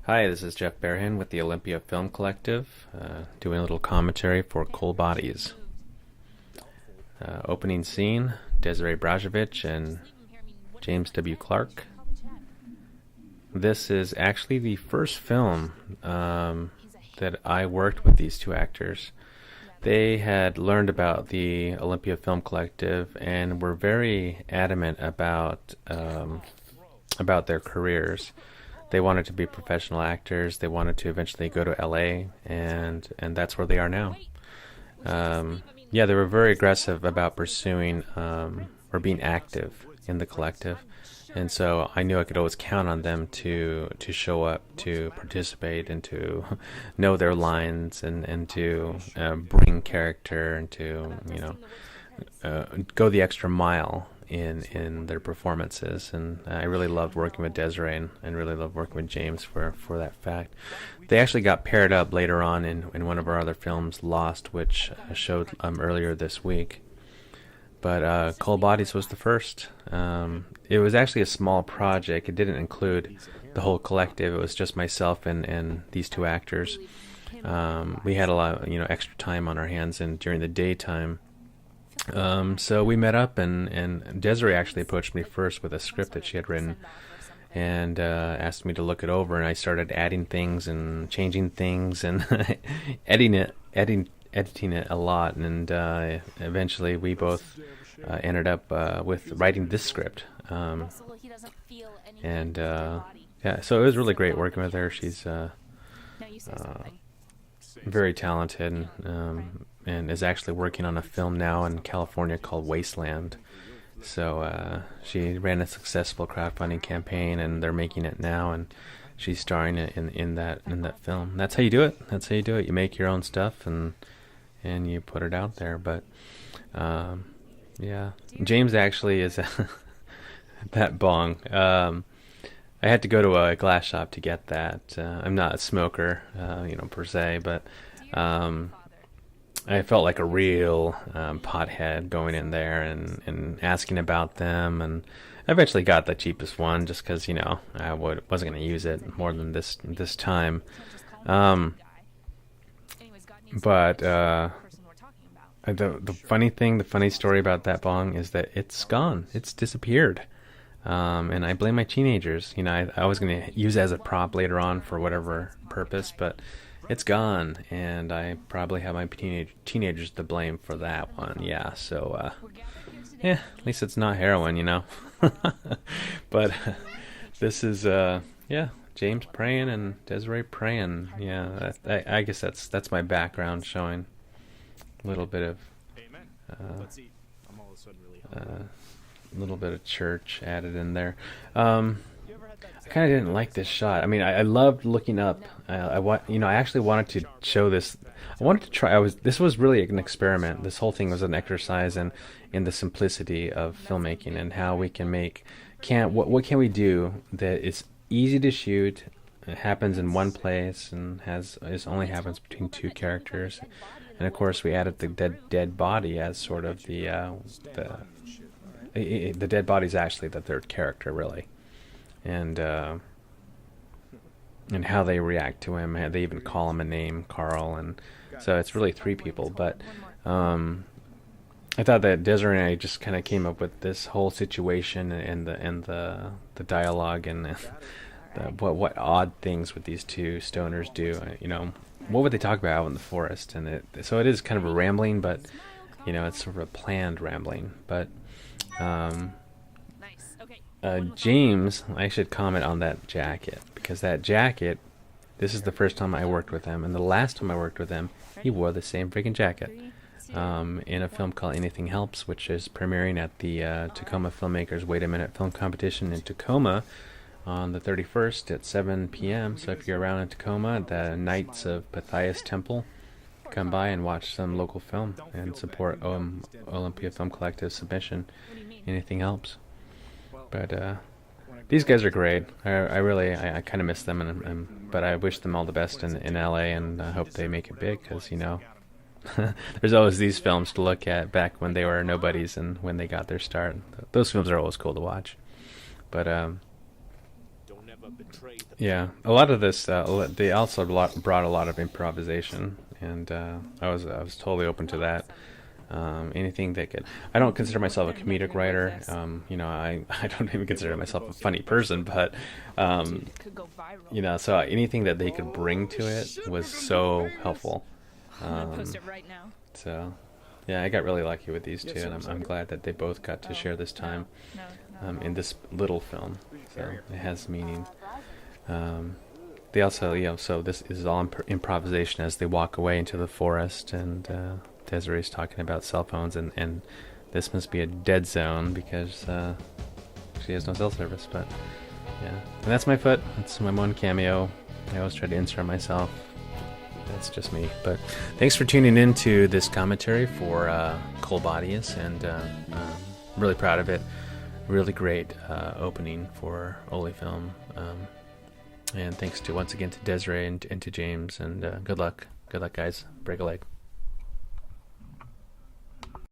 Hi, this is Jeff Barehand with the Olympia Film Collective, doing a little commentary for Cold Bodies. Opening scene, Desiree Brajevich and James W. Clark. This is actually the first film that I worked with these two actors. They had learned about the Olympia Film Collective and were very adamant about their careers. They wanted to be professional actors. They wanted to eventually go to LA, and that's where they are now. Yeah, they were very aggressive about pursuing or being active in the collective, and so I knew I could always count on them to show up, to participate, and to know their lines, and to bring character, and to go the extra mile in their performances. And I really loved working with Desiree, and really loved working with James for that fact. They actually got paired up later on in one of our other films, Lost, which showed earlier this week. But Cold Bodies was the first. It was actually a small project. It didn't include the whole collective. It was just myself and these two actors. We had a lot, extra time on our hands, and during the daytime. So we met up, and Desiree actually approached me first with a script that she had written, and asked me to look it over, and I started adding things and changing things and editing it a lot, and eventually we both ended up with writing this script. And yeah, so it was really great working with her. She's very talented, and is actually working on a film now in California called Wasteland. So she ran a successful crowdfunding campaign, and they're making it now, and she's starring in that film. That's how you do it. That's how you do it. You make your own stuff, and you put it out there. But yeah, James actually is that bong. I had to go to a glass shop to get that. I'm not a smoker, per se, but I felt like a real pothead going in there and asking about them, and I eventually got the cheapest one just because I wasn't going to use it more than this time. But the funny story about that bong is that it's gone. It's disappeared. And I blame my teenagers. I was going to use it as a prop later on for whatever purpose, but it's gone, and I probably have my teenagers to blame for that one. Yeah, so yeah, at least it's not heroin, But this is yeah, James praying and Desiree praying. Yeah, I guess that's my background, showing a little bit of little bit of church added in there. I kind of didn't like this shot. I mean, I loved looking up. I actually wanted to show this. I wanted to try. This was really an experiment. This whole thing was an exercise in the simplicity of filmmaking, and how we can what can we do that is easy to shoot. It happens in one place, and only happens between two characters. And of course, we added the dead body as sort of the dead body is actually the third character, really, and how they react to him. They even call him a name, Carl, and so it's really three people. But I thought that Desiree and I just kind of came up with this whole situation, and the dialogue, and what odd things would these two stoners do? What would they talk about out in the forest? And so it is kind of a rambling, but it's sort of a planned rambling, but. James, I should comment on that jacket, because that jacket, this is the first time I worked with him, and the last time I worked with him, he wore the same freaking jacket in a film called Anything Helps, which is premiering at the Tacoma Filmmakers Wait a Minute film competition in Tacoma on the 31st at 7 p.m. So if you're around in Tacoma, the Knights of Pythias Temple, come by and watch some local film and support Olympia Film Collective submission. Anything Helps. But these guys are great. I really kind of miss them, but I wish them all the best in LA, and I hope they make it big, because there's always these films to look at back when they were nobodies and when they got their start. Those films are always cool to watch. But Yeah, a lot of this, they also brought a lot of improvisation, and I was totally open to that. Anything that could, I don't consider myself a comedic writer. I don't even consider myself a funny person, but so anything that they could bring to it was so helpful. So, yeah, I got really lucky with these two, and I'm glad that they both got to share this time in this little film. So it has meaning. They also, so this is all improvisation as they walk away into the forest, and Desiree's talking about cell phones, and this must be a dead zone because she has no cell service. But yeah, and that's my foot. That's my one cameo. I always try to insert myself. That's just me. But thanks for tuning in to this commentary for Cold Bodies, and I'm really proud of it. Really great opening for Oli Film. And thanks once again to Desiree and to James, and good luck. Good luck, guys. Break a leg.